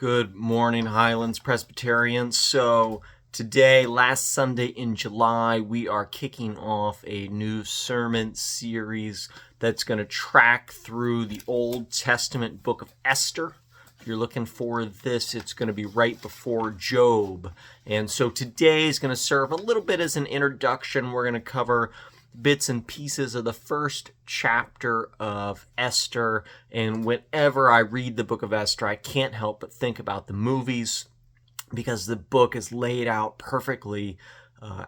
Good morning, Highlands Presbyterian. So today, last Sunday in July, we are kicking off a new sermon series that's going to track through the Old Testament book of Esther. If you're looking for this, it's going to be right before Job. And so today is going to serve a little bit as an introduction. We're going to cover bits and pieces of the first chapter of Esther, and whenever I read the book of Esther, I can't help but think about the movies, because the book is laid out perfectly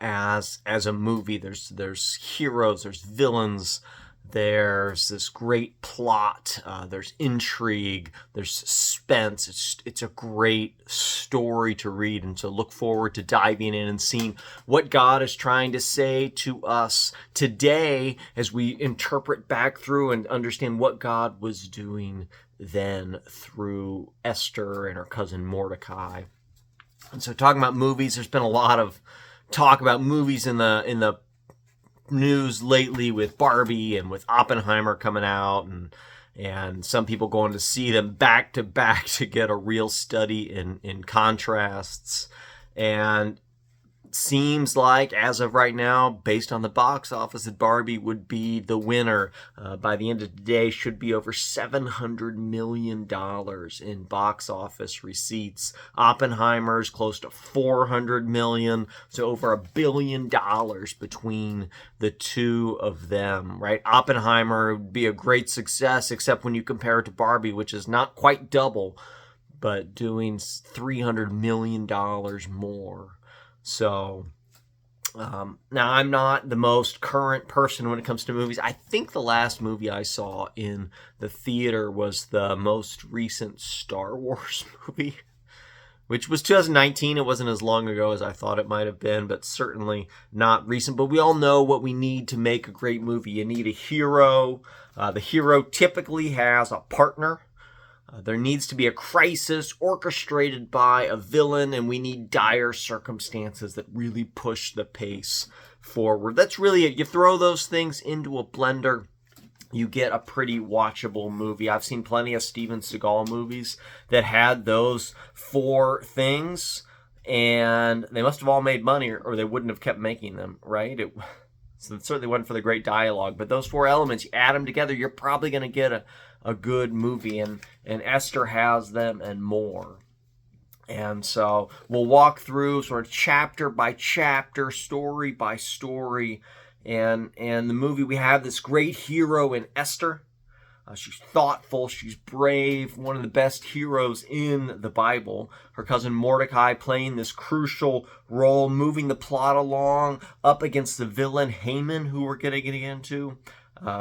as a movie. There's heroes, there's villains, there's this great plot, there's intrigue, there's suspense. It's a great story to read, and so look forward to diving in and seeing what God is trying to say to us today as we interpret back through and understand what God was doing then through Esther and her cousin Mordecai. And so talking about movies, there's been a lot of talk about movies in the news lately, with Barbie and with Oppenheimer coming out, and some people going to see them back to back to get a real study in contrasts. And seems like, as of right now, based on the box office, that Barbie would be the winner. By the end of the day, should be over $700 million in box office receipts. Oppenheimer's close to $400 million, so over $1 billion between the two of them, right? Oppenheimer would be a great success, except when you compare it to Barbie, which is not quite double, but doing $300 million more. So, now I'm not the most current person when it comes to movies. I think the last movie I saw in the theater was the most recent Star Wars movie, which was 2019. It wasn't as long ago as I thought it might have been, but certainly not recent. But we all know what we need to make a great movie. You need a hero. The hero typically has a partner. There needs to be a crisis orchestrated by a villain, and we need dire circumstances that really push the pace forward. That's really it. You throw those things into a blender, you get a pretty watchable movie. I've seen plenty of Steven Seagal movies that had those four things, and they must have all made money, or they wouldn't have kept making them, right? So it certainly wasn't for the great dialogue, but those four elements, you add them together, you're probably going to get a good movie, and Esther has them and more. And so we'll walk through sort of chapter by chapter, story by story, and the movie, we have this great hero in Esther. She's thoughtful, she's brave, one of the best heroes in the Bible. Her cousin Mordecai playing this crucial role, moving the plot along up against the villain Haman, who we're going to get into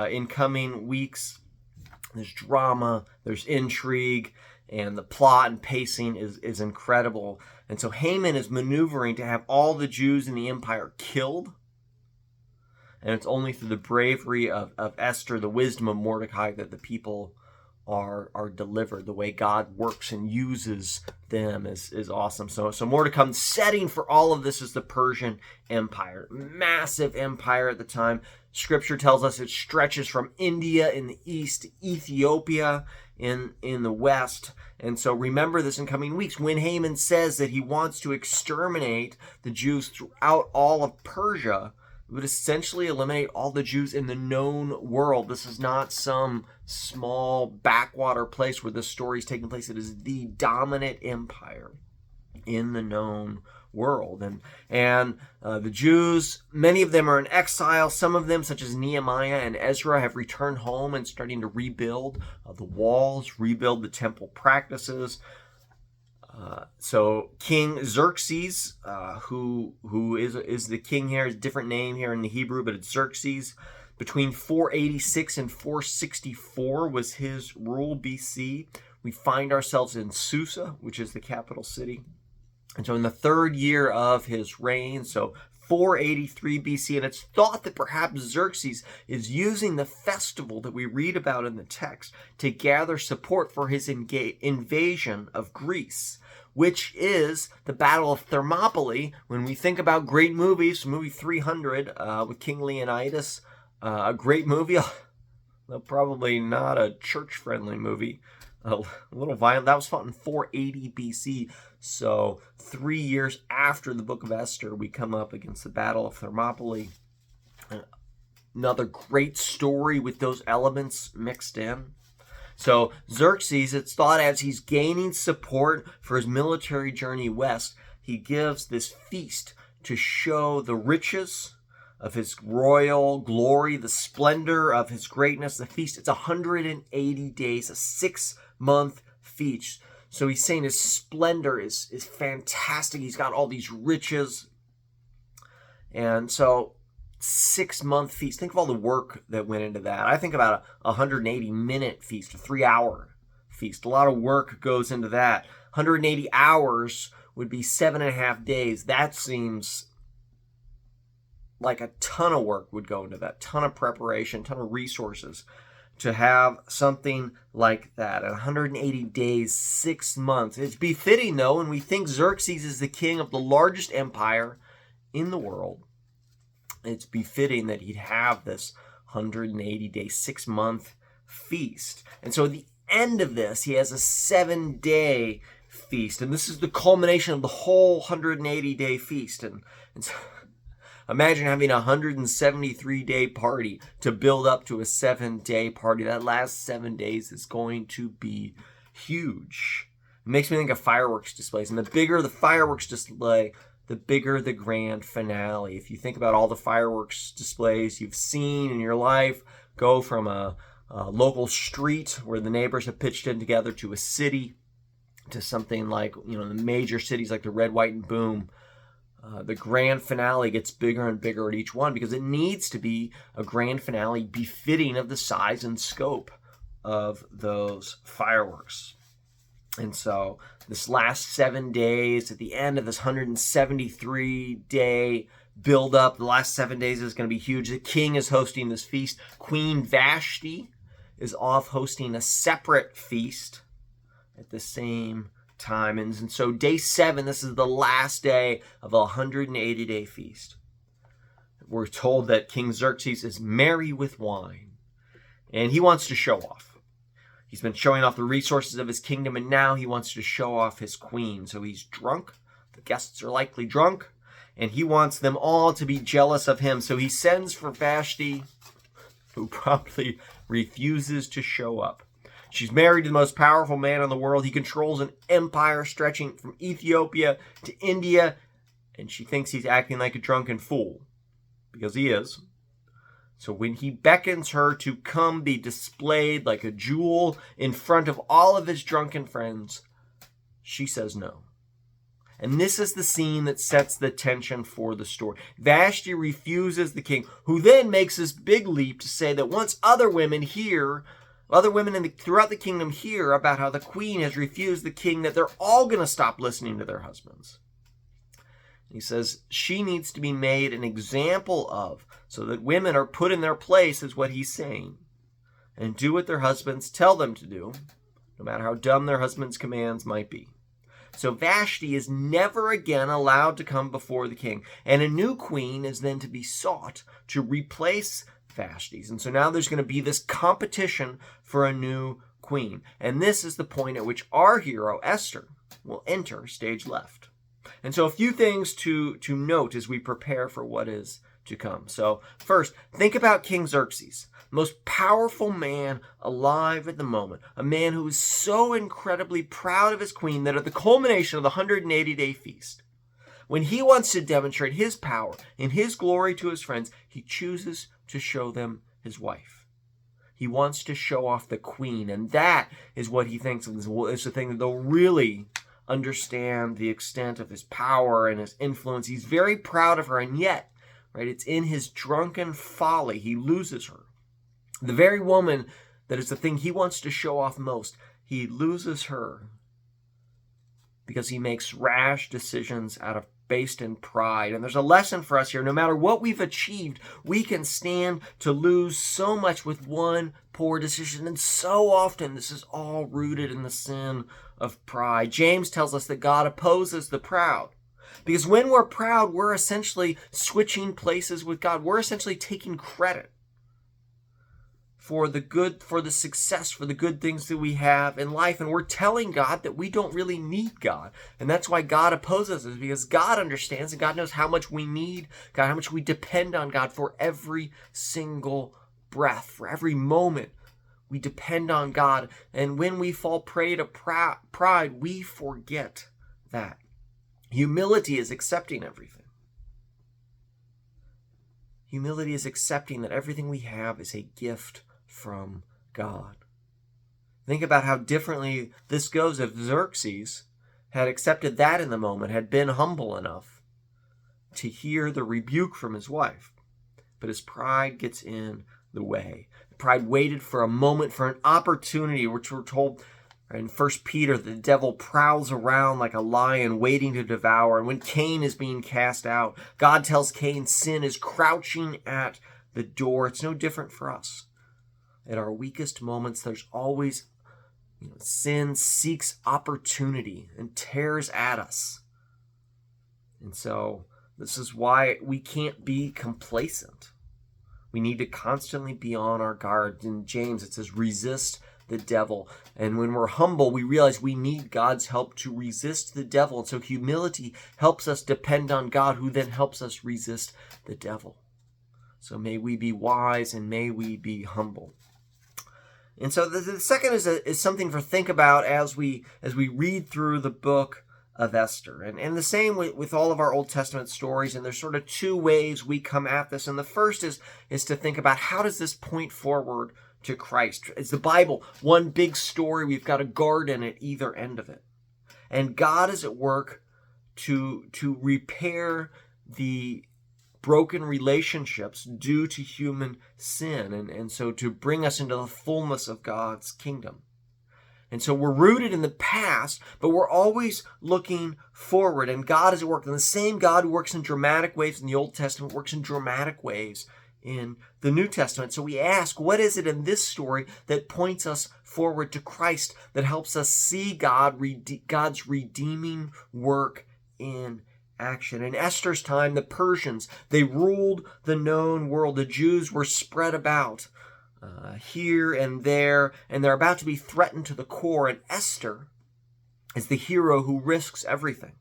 in coming weeks. There's drama, there's intrigue, and the plot and pacing is incredible. And so Haman is maneuvering to have all the Jews in the empire killed. And it's only through the bravery of Esther, the wisdom of Mordecai, that the people are delivered. The way God works and uses them is awesome. So Mordecai's setting for all of this is the Persian Empire. Massive empire at the time. Scripture tells us it stretches from India in the east to Ethiopia in the west. And so remember this in coming weeks. When Haman says that he wants to exterminate the Jews throughout all of Persia, it would essentially eliminate all the Jews in the known world. This is not some small backwater place where this story is taking place. It is the dominant empire in the known world. And the Jews, many of them are in exile. Some of them, such as Nehemiah and Ezra, have returned home and starting to rebuild the walls, rebuild the temple practices. So King Xerxes, who is the king here, is a different name here in the Hebrew, but it's Xerxes. Between 486 and 464 was his rule BC. We find ourselves in Susa, which is the capital city. And so in the third year of his reign, so 483 BC, and it's thought that perhaps Xerxes is using the festival that we read about in the text to gather support for his invasion of Greece, which is the Battle of Thermopylae. When we think about great movies, movie 300 with King Leonidas, a great movie, though probably not a church-friendly movie. a little violent. That was fought in 480 BC. So 3 years after the book of Esther, we come up against the Battle of Thermopylae. Another great story with those elements mixed in. So Xerxes, it's thought, as he's gaining support for his military journey west, he gives this feast to show the riches of his royal glory, the splendor of his greatness. The feast, it's 180 days, a 6-month feast. So he's saying his splendor is fantastic. He's got all these riches. And so 6-month feast. Think of all the work that went into that. I think about a 180-minute feast, a 3-hour feast. A lot of work goes into that. 180 hours would be 7.5 days. That seems like a ton of work would go into that. Ton of preparation, ton of resources to have something like that. 180 days, 6 months. It's befitting, though, when we think Xerxes is the king of the largest empire in the world. It's befitting that he'd have this 180-day, 6-month feast. And so at the end of this, he has a 7-day feast. And this is the culmination of the whole 180-day feast. And so imagine having a 173-day party to build up to a 7-day party. That last 7 days is going to be huge. It makes me think of fireworks displays. And the bigger the fireworks display, the bigger the grand finale. If you think about all the fireworks displays you've seen in your life, go from a local street where the neighbors have pitched in together to a city, to something like, the major cities like the Red, White, and Boom. The grand finale gets bigger and bigger at each one because it needs to be a grand finale befitting of the size and scope of those fireworks. And so this last 7 days, at the end of this 173-day build-up, the last 7 days is going to be huge. The king is hosting this feast. Queen Vashti is off hosting a separate feast at the same time. And so day 7, this is the last day of a 180-day feast. We're told that King Xerxes is merry with wine, and he wants to show off. He's been showing off the resources of his kingdom, and now he wants to show off his queen. So he's drunk. The guests are likely drunk, and he wants them all to be jealous of him. So he sends for Vashti, who promptly refuses to show up. She's married to the most powerful man in the world. He controls an empire stretching from Ethiopia to India, and she thinks he's acting like a drunken fool, because he is. So when he beckons her to come be displayed like a jewel in front of all of his drunken friends, she says no. And this is the scene that sets the tension for the story. Vashti refuses the king, who then makes this big leap to say that once other women throughout the kingdom hear about how the queen has refused the king, that they're all going to stop listening to their husbands. He says she needs to be made an example of, so that women are put in their place, is what he's saying, and do what their husbands tell them to do, no matter how dumb their husbands' commands might be. So Vashti is never again allowed to come before the king, and a new queen is then to be sought to replace Vashti's. And so now there's going to be this competition for a new queen. And this is the point at which our hero, Esther, will enter stage left. And so a few things to note as we prepare for what is to come. So first, think about King Xerxes, most powerful man alive at the moment, a man who is so incredibly proud of his queen that at the culmination of the 180-day feast, when he wants to demonstrate his power and his glory to his friends, he chooses to show them his wife. He wants to show off the queen, and that is what he thinks is the thing that they'll really understand the extent of his power and his influence. He's very proud of her, and yet, right, it's in his drunken folly he loses her. The very woman that is the thing he wants to show off most, he loses her because he makes rash decisions out of based in pride. And there's a lesson for us here. No matter what we've achieved, we can stand to lose so much with one poor decision. And so often this is all rooted in the sin of pride. James tells us that God opposes the proud. Because when we're proud, we're essentially switching places with God. We're essentially taking credit for the good, for the success, for the good things that we have in life. And we're telling God that we don't really need God. And that's why God opposes us, because God understands and God knows how much we need God, how much we depend on God for every single breath, for every moment. We depend on God. And when we fall prey to pride, we forget that. Humility is accepting everything. Humility is accepting that everything we have is a gift from God. Think about how differently this goes if Xerxes had accepted that in the moment, had been humble enough to hear the rebuke from his wife. But his pride gets in the way. Pride waited for a moment, for an opportunity, which we're told in 1 Peter, the devil prowls around like a lion waiting to devour. And when Cain is being cast out, God tells Cain sin is crouching at the door. It's no different for us. At our weakest moments, there's always, sin seeks opportunity and tears at us. And so this is why we can't be complacent. We need to constantly be on our guard. In James, it says, resist the devil. And when we're humble, we realize we need God's help to resist the devil. And so humility helps us depend on God, who then helps us resist the devil. So may we be wise and may we be humble. And so the second is something for think about as we read through the book of Esther. And the same with all of our Old Testament stories. And there's sort of two ways we come at this. And the first is to think about, how does this point forward to Christ? Is the Bible one big story? We've got a garden at either end of it. And God is at work to repair the broken relationships due to human sin. And so to bring us into the fullness of God's kingdom. And so we're rooted in the past, but we're always looking forward. And God is at work. And the same God who works in dramatic ways in the Old Testament works in dramatic ways in the New Testament. So we ask, what is it in this story that points us forward to Christ, that helps us see God's redeeming work in action? In Esther's time, the Persians, they ruled the known world. The Jews were spread about here and there, and they're about to be threatened to the core. And Esther is the hero who risks everything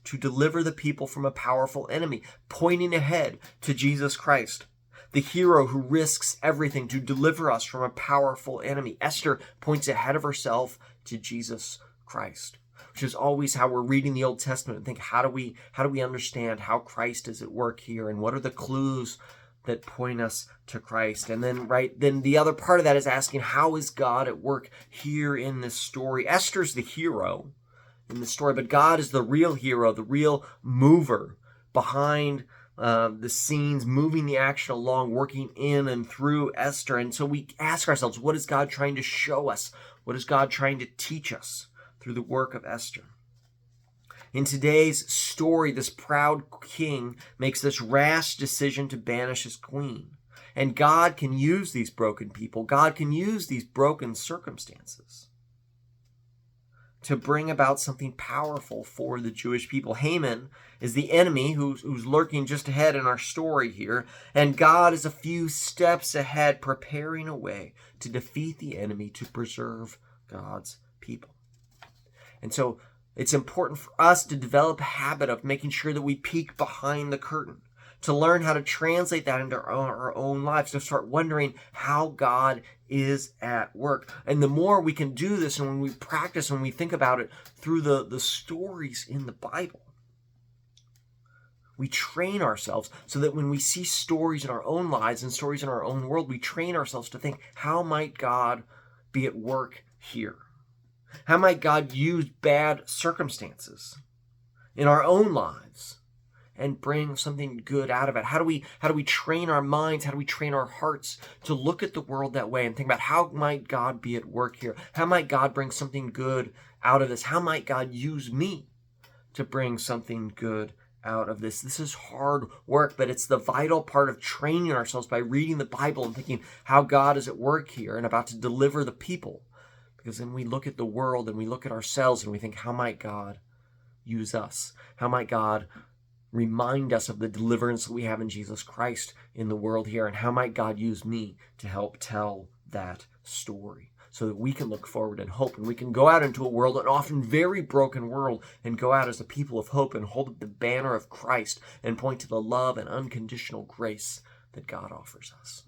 to deliver the people from a powerful enemy, pointing ahead to Jesus Christ. The hero who risks everything to deliver us from a powerful enemy. Esther points ahead of herself to Jesus Christ, which is always how we're reading the Old Testament and think, how do we understand how Christ is at work here, and what are the clues that point us to Christ? And then the other part of that is asking, how is God at work here in this story? Esther's the hero in the story, but God is the real hero, the real mover behind the scenes, moving the action along, working in and through Esther. And so we ask ourselves, what is God trying to show us? What is God trying to teach us through the work of Esther? In today's story, this proud king makes this rash decision to banish his queen. And God can use these broken people. God can use these broken circumstances to bring about something powerful for the Jewish people. Haman is the enemy who's lurking just ahead in our story here. And God is a few steps ahead, preparing a way to defeat the enemy, to preserve God's people. And so it's important for us to develop a habit of making sure that we peek behind the curtain, to learn how to translate that into our own lives, to start wondering how God is at work. And the more we can do this, and when we practice, when we think about it through the stories in the Bible, we train ourselves so that when we see stories in our own lives and stories in our own world, we train ourselves to think, how might God be at work here? How might God use bad circumstances in our own lives and bring something good out of it? How do we train our minds? How do we train our hearts to look at the world that way and think about, how might God be at work here? How might God bring something good out of this? How might God use me to bring something good out of this? This is hard work, but it's the vital part of training ourselves by reading the Bible and thinking how God is at work here and about to deliver the people. Because then we look at the world and we look at ourselves and we think, how might God use us? How might God remind us of the deliverance that we have in Jesus Christ in the world here? And how might God use me to help tell that story so that we can look forward in hope, and we can go out into a world, an often very broken world, and go out as a people of hope and hold up the banner of Christ and point to the love and unconditional grace that God offers us.